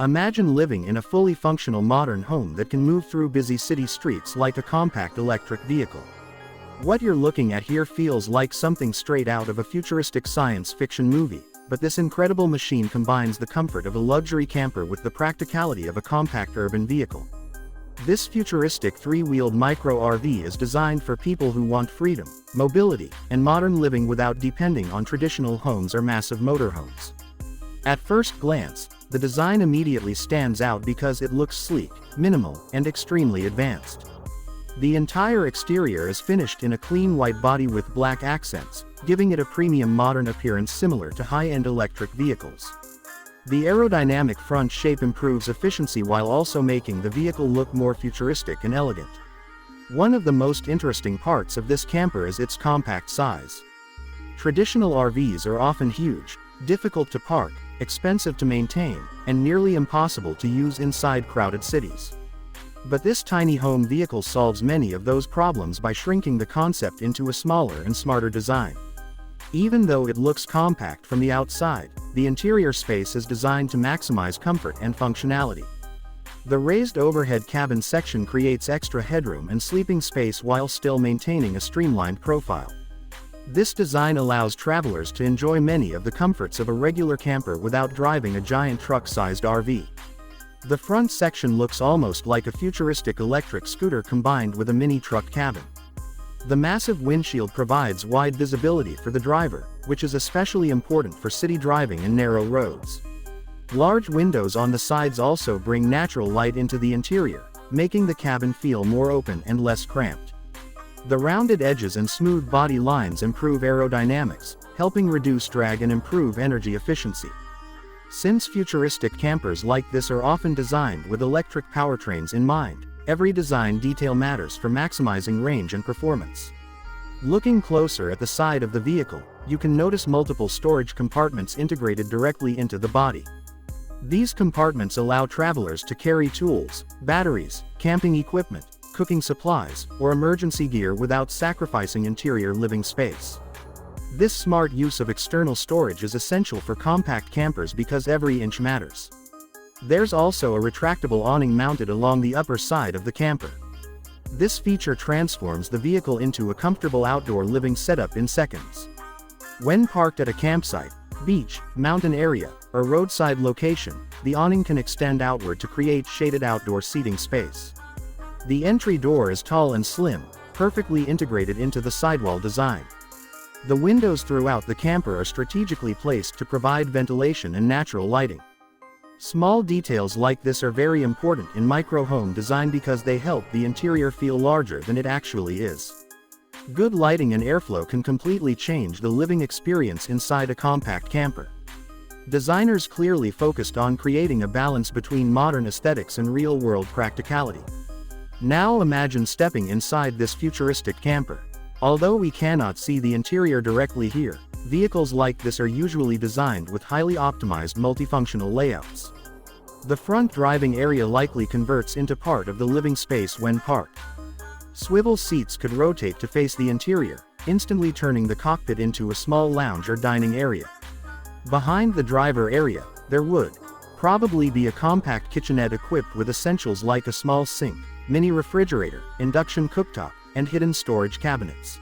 Imagine living in a fully functional modern home that can move through busy city streets like a compact electric vehicle. What you're looking at here feels like something straight out of a futuristic science fiction movie, but this incredible machine combines the comfort of a luxury camper with the practicality of a compact urban vehicle. This futuristic three-wheeled micro RV is designed for people who want freedom, mobility, and modern living without depending on traditional homes or massive motorhomes. At first glance, the design immediately stands out because it looks sleek, minimal, and extremely advanced. The entire exterior is finished in a clean white body with black accents, giving it a premium modern appearance similar to high-end electric vehicles. The aerodynamic front shape improves efficiency while also making the vehicle look more futuristic and elegant. One of the most interesting parts of this camper is its compact size. Traditional RVs are often huge, difficult to park, expensive to maintain, and nearly impossible to use inside crowded cities. But this tiny home vehicle solves many of those problems by shrinking the concept into a smaller and smarter design. Even though it looks compact from the outside, the interior space is designed to maximize comfort and functionality. The raised overhead cabin section creates extra headroom and sleeping space while still maintaining a streamlined profile. This design allows travelers to enjoy many of the comforts of a regular camper without driving a giant truck-sized RV. The front section looks almost like a futuristic electric scooter combined with a mini truck cabin. The massive windshield provides wide visibility for the driver, which is especially important for city driving and narrow roads. Large windows on the sides also bring natural light into the interior, making the cabin feel more open and less cramped. The rounded edges and smooth body lines improve aerodynamics, helping reduce drag and improve energy efficiency. Since futuristic campers like this are often designed with electric powertrains in mind, every design detail matters for maximizing range and performance. Looking closer at the side of the vehicle, you can notice multiple storage compartments integrated directly into the body. These compartments allow travelers to carry tools, batteries, camping equipment, cooking supplies, or emergency gear without sacrificing interior living space. This smart use of external storage is essential for compact campers because every inch matters. There's also a retractable awning mounted along the upper side of the camper. This feature transforms the vehicle into a comfortable outdoor living setup in seconds. When parked at a campsite, beach, mountain area, or roadside location, the awning can extend outward to create shaded outdoor seating space. The entry door is tall and slim, perfectly integrated into the sidewall design. The windows throughout the camper are strategically placed to provide ventilation and natural lighting. Small details like this are very important in micro-home design because they help the interior feel larger than it actually is. Good lighting and airflow can completely change the living experience inside a compact camper. Designers clearly focused on creating a balance between modern aesthetics and real-world practicality. Now imagine stepping inside this futuristic camper. Although we cannot see the interior directly here, vehicles like this are usually designed with highly optimized multifunctional layouts. The front driving area likely converts into part of the living space when parked. Swivel seats could rotate to face the interior, instantly turning the cockpit into a small lounge or dining area. Behind the driver area, there would probably be a compact kitchenette equipped with essentials like a small sink, mini refrigerator, induction cooktop, and hidden storage cabinets.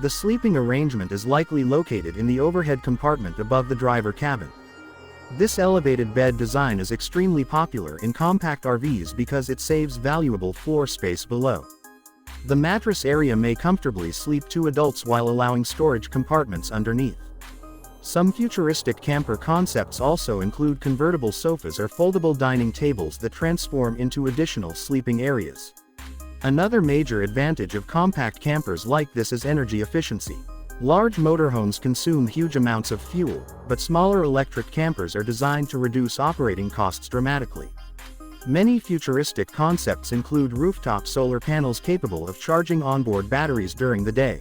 The sleeping arrangement is likely located in the overhead compartment above the driver cabin. This elevated bed design is extremely popular in compact RVs because it saves valuable floor space below. The mattress area may comfortably sleep two adults while allowing storage compartments underneath. Some futuristic camper concepts also include convertible sofas or foldable dining tables that transform into additional sleeping areas. Another major advantage of compact campers like this is energy efficiency. Large motorhomes consume huge amounts of fuel, but smaller electric campers are designed to reduce operating costs dramatically. Many futuristic concepts include rooftop solar panels capable of charging onboard batteries during the day.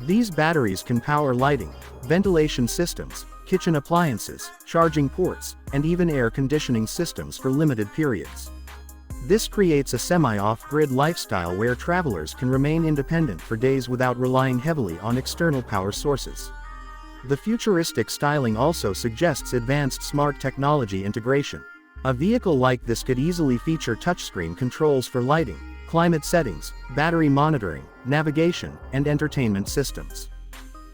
These batteries can power lighting, ventilation systems, kitchen appliances, charging ports, and even air conditioning systems for limited periods. This creates a semi-off-grid lifestyle where travelers can remain independent for days without relying heavily on external power sources. The futuristic styling also suggests advanced smart technology integration. A vehicle like this could easily feature touchscreen controls for lighting, climate settings, battery monitoring, navigation, and entertainment systems.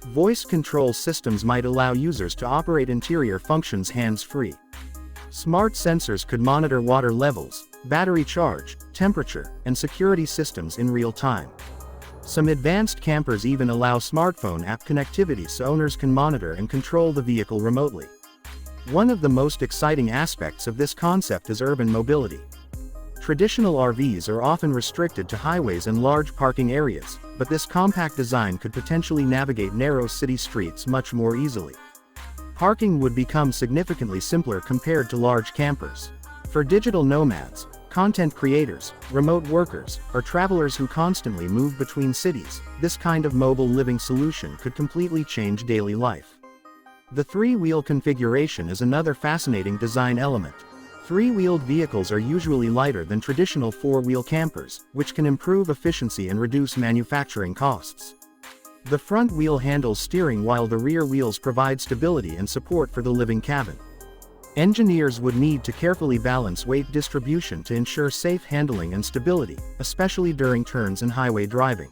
Voice control systems might allow users to operate interior functions hands-free. Smart sensors could monitor water levels, battery charge, temperature, and security systems in real time. Some advanced campers even allow smartphone app connectivity so owners can monitor and control the vehicle remotely. One of the most exciting aspects of this concept is urban mobility. Traditional RVs are often restricted to highways and large parking areas, but this compact design could potentially navigate narrow city streets much more easily. Parking would become significantly simpler compared to large campers. For digital nomads, content creators, remote workers, or travelers who constantly move between cities, this kind of mobile living solution could completely change daily life. The three-wheel configuration is another fascinating design element. Three-wheeled vehicles are usually lighter than traditional four-wheel campers, which can improve efficiency and reduce manufacturing costs. The front wheel handles steering while the rear wheels provide stability and support for the living cabin. Engineers would need to carefully balance weight distribution to ensure safe handling and stability, especially during turns and highway driving.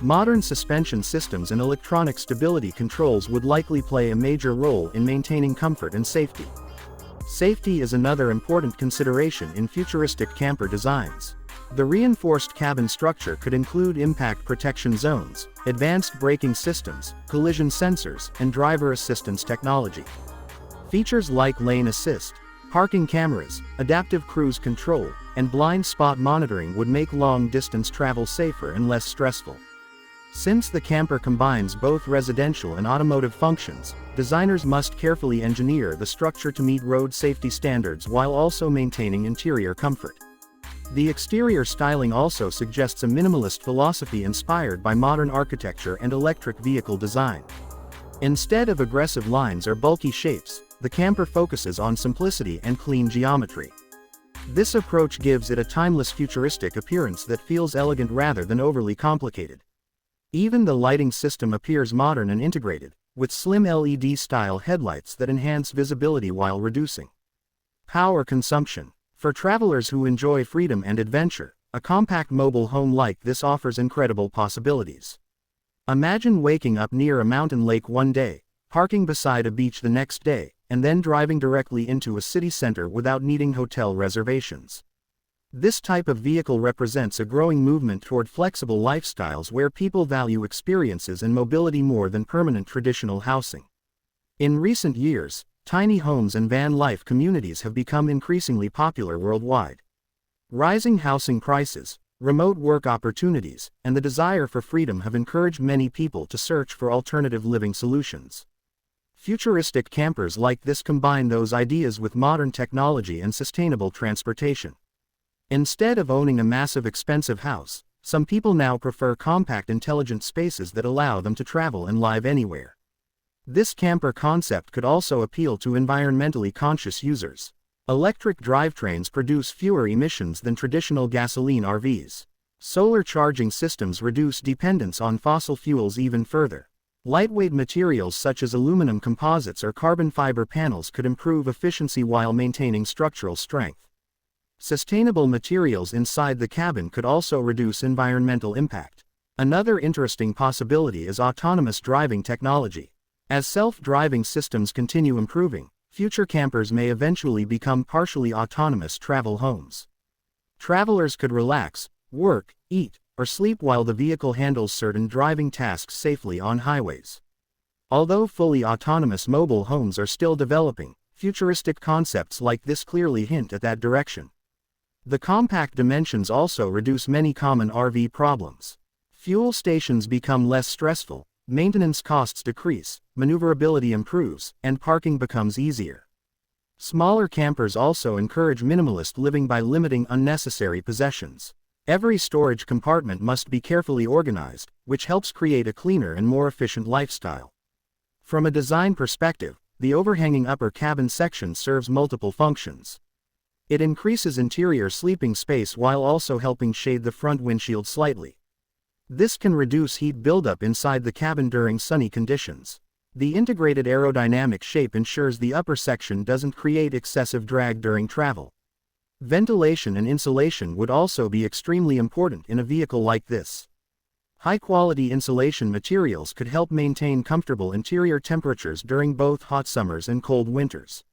Modern suspension systems and electronic stability controls would likely play a major role in maintaining comfort and safety. Safety is another important consideration in futuristic camper designs. The reinforced cabin structure could include impact protection zones, advanced braking systems, collision sensors, and driver assistance technology. Features like lane assist, parking cameras, adaptive cruise control, and blind spot monitoring would make long-distance travel safer and less stressful. Since the camper combines both residential and automotive functions, designers must carefully engineer the structure to meet road safety standards while also maintaining interior comfort. The exterior styling also suggests a minimalist philosophy inspired by modern architecture and electric vehicle design. Instead of aggressive lines or bulky shapes, the camper focuses on simplicity and clean geometry. This approach gives it a timeless futuristic appearance that feels elegant rather than overly complicated. Even the lighting system appears modern and integrated, with slim LED-style headlights that enhance visibility while reducing power consumption. For travelers who enjoy freedom and adventure, a compact mobile home like this offers incredible possibilities. Imagine waking up near a mountain lake one day, parking beside a beach the next day, and then driving directly into a city center without needing hotel reservations. This type of vehicle represents a growing movement toward flexible lifestyles where people value experiences and mobility more than permanent traditional housing. In recent years, tiny homes and van life communities have become increasingly popular worldwide. Rising housing prices, remote work opportunities, and the desire for freedom have encouraged many people to search for alternative living solutions. Futuristic campers like this combine those ideas with modern technology and sustainable transportation. Instead of owning a massive expensive house, some people now prefer compact intelligent spaces that allow them to travel and live anywhere. This camper concept could also appeal to environmentally conscious users. Electric drivetrains produce fewer emissions than traditional gasoline RVs. Solar charging systems reduce dependence on fossil fuels even further. Lightweight materials such as aluminum composites or carbon fiber panels could improve efficiency while maintaining structural strength. Sustainable materials inside the cabin could also reduce environmental impact. Another interesting possibility is autonomous driving technology. As self-driving systems continue improving, future campers may eventually become partially autonomous travel homes. Travelers could relax, work, eat, or sleep while the vehicle handles certain driving tasks safely on highways. Although fully autonomous mobile homes are still developing, futuristic concepts like this clearly hint at that direction. The compact dimensions also reduce many common RV problems. Fuel stations become less stressful, maintenance costs decrease, maneuverability improves, and parking becomes easier. Smaller campers also encourage minimalist living by limiting unnecessary possessions. Every storage compartment must be carefully organized, which helps create a cleaner and more efficient lifestyle. From a design perspective, the overhanging upper cabin section serves multiple functions. It increases interior sleeping space while also helping shade the front windshield slightly. This can reduce heat buildup inside the cabin during sunny conditions. The integrated aerodynamic shape ensures the upper section doesn't create excessive drag during travel. Ventilation and insulation would also be extremely important in a vehicle like this. High-quality insulation materials could help maintain comfortable interior temperatures during both hot summers and cold winters.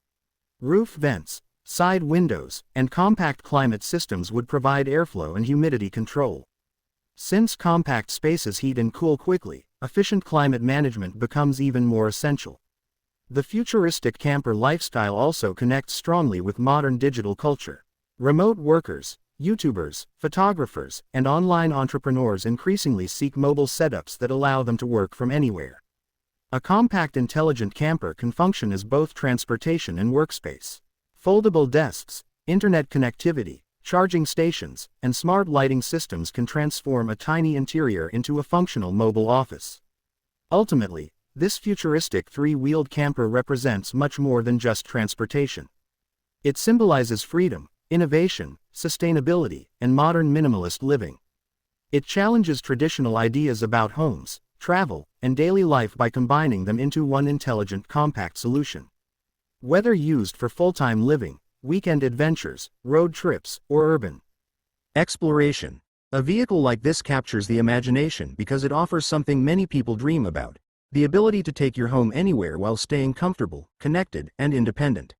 Roof vents, side windows, and compact climate systems would provide airflow and humidity control. Since compact spaces heat and cool quickly, efficient climate management becomes even more essential. The futuristic camper lifestyle also connects strongly with modern digital culture. Remote workers, YouTubers, photographers, and online entrepreneurs increasingly seek mobile setups that allow them to work from anywhere. A compact intelligent camper can function as both transportation and workspace. Foldable desks, internet connectivity, charging stations, and smart lighting systems can transform a tiny interior into a functional mobile office. Ultimately, this futuristic three-wheeled camper represents much more than just transportation. It symbolizes freedom, innovation, sustainability, and modern minimalist living. It challenges traditional ideas about homes, travel, and daily life by combining them into one intelligent compact solution. Whether used for full-time living, weekend adventures, road trips, or urban exploration, a vehicle like this captures the imagination because it offers something many people dream about: the ability to take your home anywhere while staying comfortable, connected, and independent.